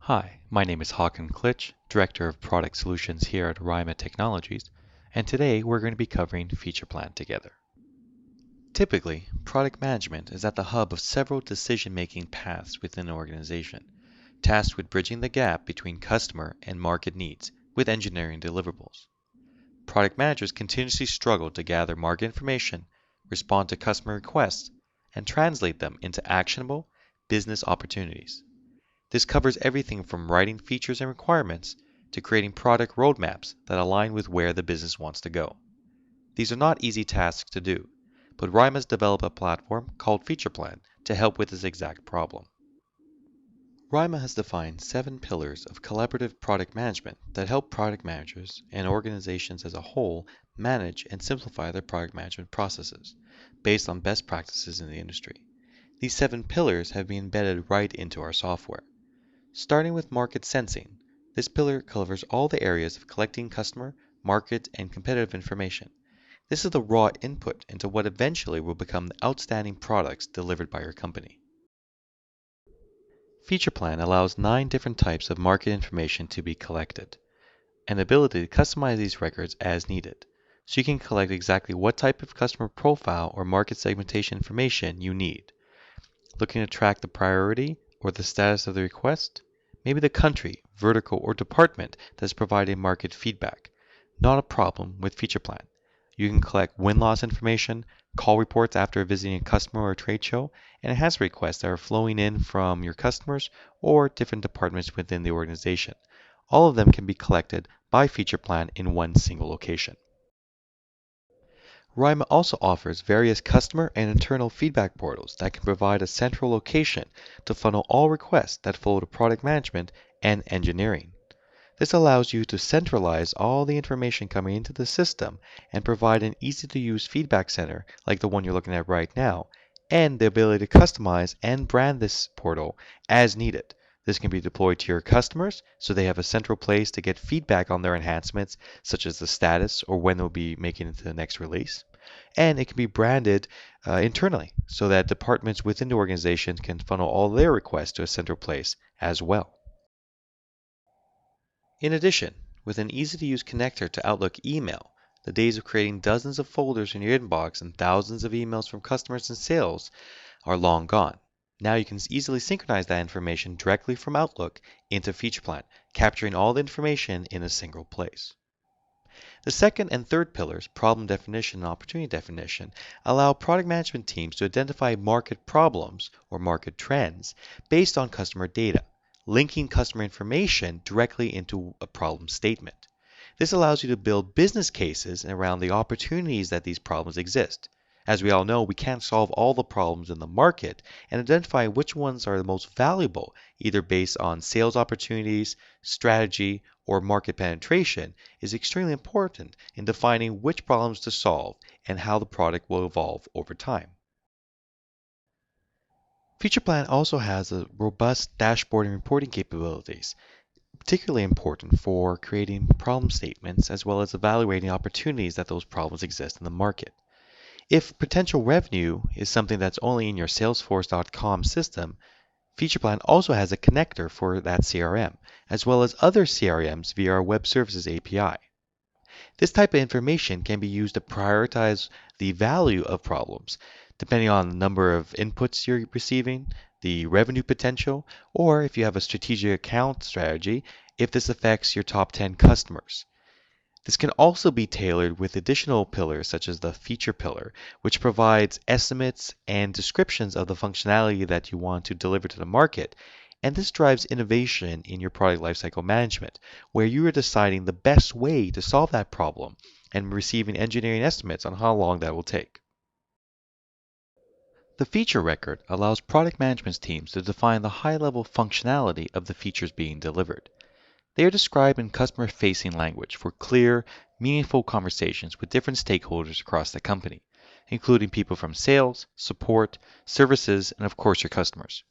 Hi, my name is Håkan Klitsch, Director of Product Solutions here at Ryma Technologies, and today we're going to be covering FeaturePlan together. Typically, product management is at the hub of several decision-making paths within an organization, tasked with bridging the gap between customer and market needs with engineering deliverables. Product managers continuously struggle to gather market information, respond to customer requests, and translate them into actionable business opportunities. This covers everything from writing features and requirements to creating product roadmaps that align with where the business wants to go. These are not easy tasks to do, but Ryma's developed a platform called FeaturePlan to help with this exact problem. Ryma has defined 7 pillars of collaborative product management that help product managers and organizations as a whole manage and simplify their product management processes based on best practices in the industry. These 7 pillars have been embedded right into our software. Starting with market sensing, this pillar covers all the areas of collecting customer, market, and competitive information. This is the raw input into what eventually will become the outstanding products delivered by your company. FeaturePlan allows 9 different types of market information to be collected, and the ability to customize these records as needed, so you can collect exactly what type of customer profile or market segmentation information you need. Looking to track the priority or the status of the request? Maybe the country, vertical, or department that's providing market feedback. Not a problem with FeaturePlan. You can collect win-loss information, call reports after visiting a customer or a trade show, and enhance requests that are flowing in from your customers or different departments within the organization. All of them can be collected by FeaturePlan in one single location. Ryma also offers various customer and internal feedback portals that can provide a central location to funnel all requests that flow to product management and engineering. This allows you to centralize all the information coming into the system and provide an easy-to-use feedback center like the one you're looking at right now, and the ability to customize and brand this portal as needed. This can be deployed to your customers so they have a central place to get feedback on their enhancements, such as the status or when they'll be making it to the next release. And it can be branded internally so that departments within the organization can funnel all their requests to a central place as well. In addition, with an easy-to-use connector to Outlook email, the days of creating dozens of folders in your inbox and thousands of emails from customers and sales are long gone. Now you can easily synchronize that information directly from Outlook into FeaturePlan, capturing all the information in a single place. The second and third pillars, problem definition and opportunity definition, allow product management teams to identify market problems or market trends based on customer data, linking customer information directly into a problem statement. This allows you to build business cases around the opportunities that these problems exist. As we all know, we can't solve all the problems in the market, and identifying which ones are the most valuable, either based on sales opportunities, strategy, or market penetration, is extremely important in defining which problems to solve and how the product will evolve over time. FeaturePlan also has a robust dashboard and reporting capabilities, particularly important for creating problem statements as well as evaluating opportunities that those problems exist in the market. If potential revenue is something that's only in your Salesforce.com system, FeaturePlan also has a connector for that CRM, as well as other CRMs via our Web Services API. This type of information can be used to prioritize the value of problems, depending on the number of inputs you're receiving, the revenue potential, or if you have a strategic account strategy, if this affects your top 10 customers. This can also be tailored with additional pillars such as the feature pillar, which provides estimates and descriptions of the functionality that you want to deliver to the market. And this drives innovation in your product lifecycle management, where you are deciding the best way to solve that problem and receiving engineering estimates on how long that will take. The feature record allows product management teams to define the high-level functionality of the features being delivered. They are described in customer-facing language for clear, meaningful conversations with different stakeholders across the company, including people from sales, support, services, and of course your customers.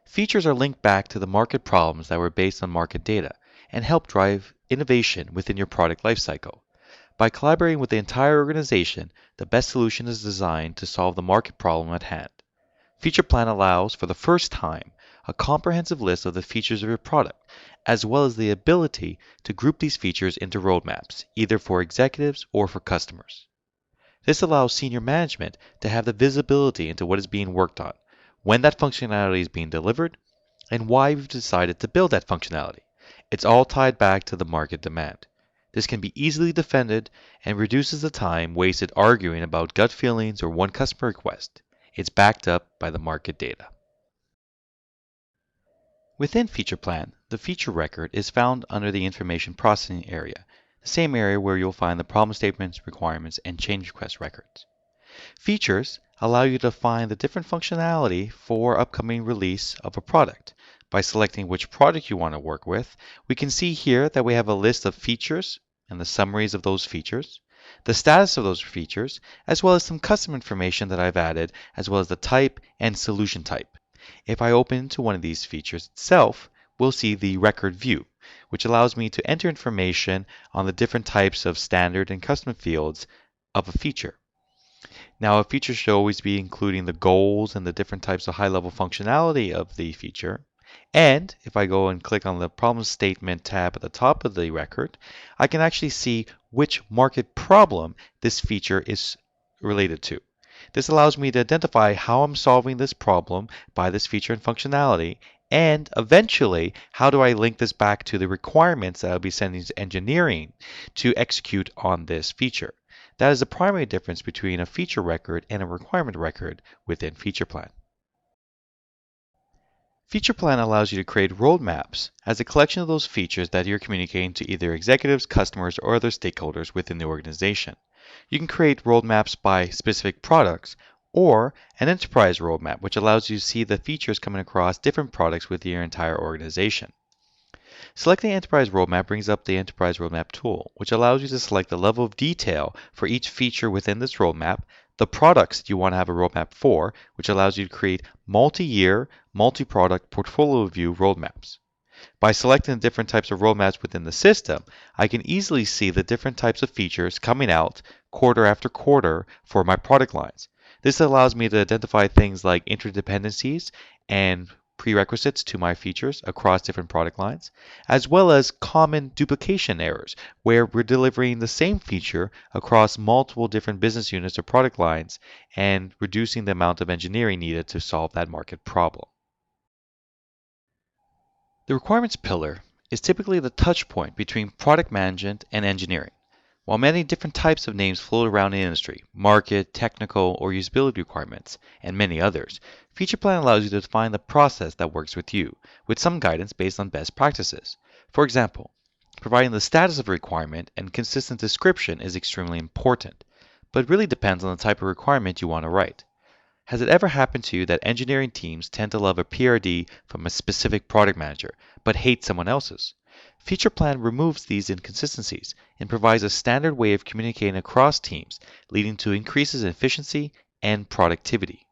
Features are linked back to the market problems that were based on market data and help drive innovation within your product lifecycle. By collaborating with the entire organization, the best solution is designed to solve the market problem at hand. FeaturePlan allows, for the first time, a comprehensive list of the features of your product, as well as the ability to group these features into roadmaps, either for executives or for customers. This allows senior management to have the visibility into what is being worked on, when that functionality is being delivered, and why we've decided to build that functionality. It's all tied back to the market demand. This can be easily defended and reduces the time wasted arguing about gut feelings or one customer request. It's backed up by the market data. Within FeaturePlan, the feature record is found under the information processing area, the same area where you'll find the problem statements, requirements, and change request records. Features allow you to find the different functionality for upcoming release of a product. By selecting which product you want to work with, we can see here that we have a list of features and the summaries of those features, the status of those features, as well as some custom information that I've added, as well as the type and solution type. If I open into one of these features itself, we'll see the record view, which allows me to enter information on the different types of standard and custom fields of a feature. Now, a feature should always be including the goals and the different types of high-level functionality of the feature. And if I go and click on the problem statement tab at the top of the record, I can actually see which market problem this feature is related to. This allows me to identify how I'm solving this problem by this feature and functionality, and eventually, how do I link this back to the requirements that I'll be sending to engineering to execute on this feature. That is the primary difference between a feature record and a requirement record within FeaturePlan. FeaturePlan allows you to create roadmaps as a collection of those features that you're communicating to either executives, customers, or other stakeholders within the organization. You can create roadmaps by specific products or an enterprise roadmap, which allows you to see the features coming across different products within your entire organization. Selecting Enterprise Roadmap brings up the Enterprise Roadmap tool, which allows you to select the level of detail for each feature within this roadmap, the products you want to have a roadmap for, which allows you to create multi-year, multi-product portfolio view roadmaps. By selecting the different types of roadmaps within the system, I can easily see the different types of features coming out quarter after quarter for my product lines. This allows me to identify things like interdependencies and prerequisites to my features across different product lines, as well as common duplication errors, where we're delivering the same feature across multiple different business units or product lines and reducing the amount of engineering needed to solve that market problem. The requirements pillar is typically the touch point between product management and engineering. While many different types of names float around in the industry, market, technical, or usability requirements, and many others, FeaturePlan allows you to define the process that works with you, with some guidance based on best practices. For example, providing the status of a requirement and consistent description is extremely important, but it really depends on the type of requirement you want to write. Has it ever happened to you that engineering teams tend to love a PRD from a specific product manager, but hate someone else's? FeaturePlan removes these inconsistencies and provides a standard way of communicating across teams, leading to increases in efficiency and productivity.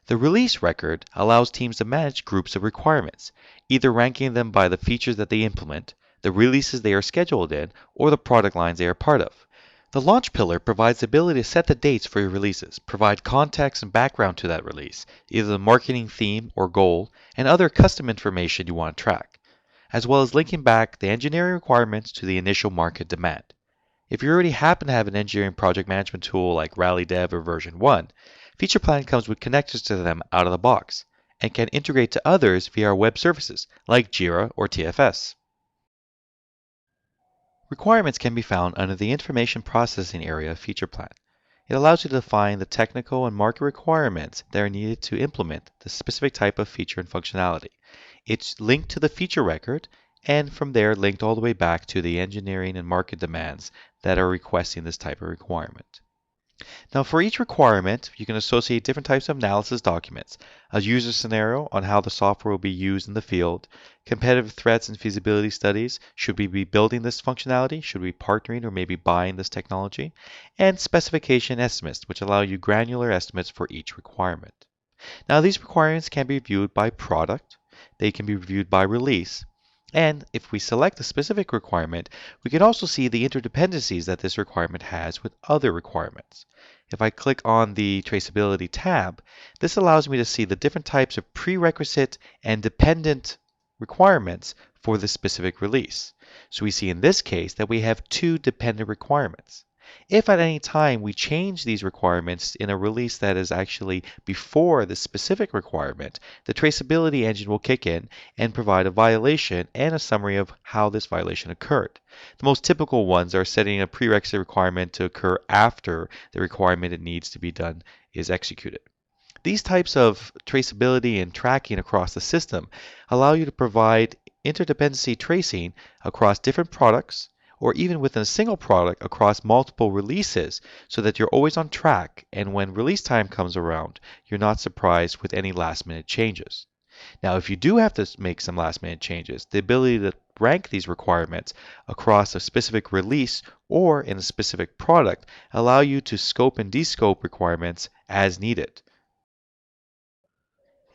The release record allows teams to manage groups of requirements, either ranking them by the features that they implement, the releases they are scheduled in, or the product lines they are part of. The launch pillar provides the ability to set the dates for your releases, provide context and background to that release, either the marketing theme or goal, and other custom information you want to track, as well as linking back the engineering requirements to the initial market demand. If you already happen to have an engineering project management tool like RallyDev or version 1, FeaturePlan comes with connectors to them out of the box and can integrate to others via our web services like Jira or TFS. Requirements can be found under the information processing area of FeaturePlan. It allows you to define the technical and market requirements that are needed to implement the specific type of feature and functionality. It's linked to the feature record, and from there linked all the way back to the engineering and market demands that are requesting this type of requirement. Now, for each requirement, you can associate different types of analysis documents, a user scenario on how the software will be used in the field, competitive threats and feasibility studies, should we be building this functionality, should we be partnering or maybe buying this technology, and specification estimates, which allow you granular estimates for each requirement. Now, these requirements can be viewed by product, they can be reviewed by release, And if we select a specific requirement, we can also see the interdependencies that this requirement has with other requirements. If I click on the Traceability tab, this allows me to see the different types of prerequisite and dependent requirements for this specific release. So we see in this case that we have two dependent requirements. If at any time we change these requirements in a release that is actually before the specific requirement, the traceability engine will kick in and provide a violation and a summary of how this violation occurred. The most typical ones are setting a prerequisite requirement to occur after the requirement it needs to be done is executed. These types of traceability and tracking across the system allow you to provide interdependency tracing across different products or even within a single product across multiple releases so that you're always on track, and when release time comes around, you're not surprised with any last minute changes. Now, if you do have to make some last minute changes, the ability to rank these requirements across a specific release or in a specific product allow you to scope and descope requirements as needed.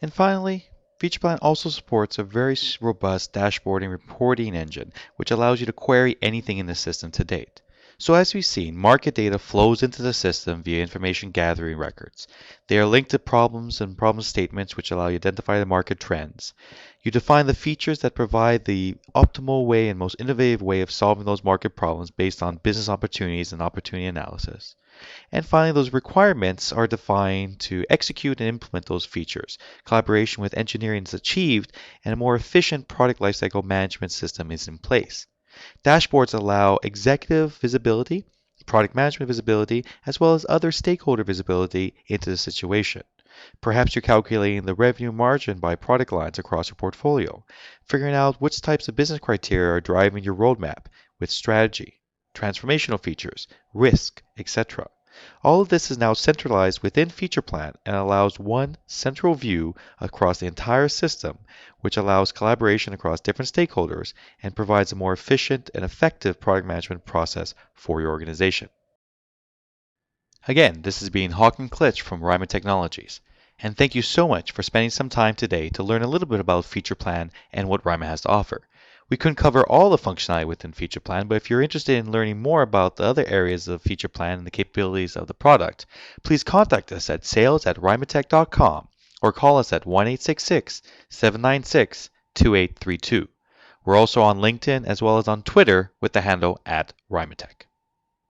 And finally, FeaturePlan also supports a very robust dashboarding reporting engine, which allows you to query anything in the system to date. So as we've seen, market data flows into the system via information gathering records. They are linked to problems and problem statements which allow you to identify the market trends. You define the features that provide the optimal way and most innovative way of solving those market problems based on business opportunities and opportunity analysis. And finally, those requirements are defined to execute and implement those features. Collaboration with engineering is achieved, and a more efficient product lifecycle management system is in place. Dashboards allow executive visibility, product management visibility, as well as other stakeholder visibility into the situation. Perhaps you're calculating the revenue margin by product lines across your portfolio, figuring out which types of business criteria are driving your roadmap with strategy, transformational features, risk, etc. All of this is now centralized within FeaturePlan and allows one central view across the entire system, which allows collaboration across different stakeholders and provides a more efficient and effective product management process for your organization. Again, this has been Håkan Klitsch from Ryma Technologies, and thank you so much for spending some time today to learn a little bit about FeaturePlan and what Ryma has to offer. We couldn't cover all the functionality within FeaturePlan, but if you're interested in learning more about the other areas of FeaturePlan and the capabilities of the product, please contact us at sales@rymatech.com or call us at 1-866-796-2832. We're also on LinkedIn as well as on Twitter with the handle @Rymatech.